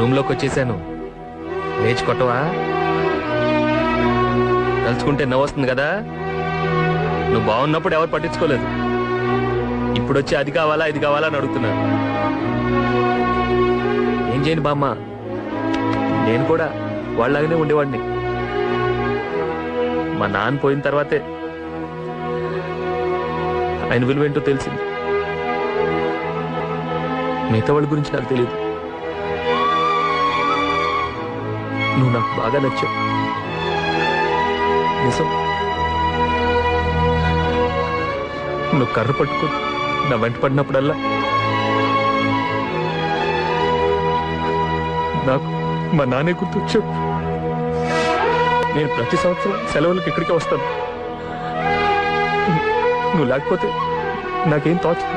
Room లోకి వచ్చేసాను. లేచి కొట్టవా? తలుచుకుంటే నవ్వు వస్తుంది కదా. నువ్వు బాగున్నప్పుడు ఎవరు పట్టించుకోలేదు. ఇప్పుడు వచ్చి అది కావాలా ఇది కావాలా అని అడుగుతున్నాను. ఏం చేయను బామ్మ, నేను కూడా వాళ్ళలాగానే ఉండేవాడిని. మా నాన్న పోయిన తర్వాతే ఆయన విలువేంటో తెలిసింది. మిగతా వాళ్ళ గురించి నాకు తెలియదు. నువ్వు నాకు బాగా నచ్చావు, నిజం. నువ్వు కర్ర పట్టుకొని నా వెంట పడినప్పుడల్లా నాకు మా నాన్నే గుర్తొచ్చావు. నేను ప్రతి సంవత్సరం సెలవులకు ఇక్కడికే వస్తాను. నువ్వు లేకపోతే నాకేం తోచదు.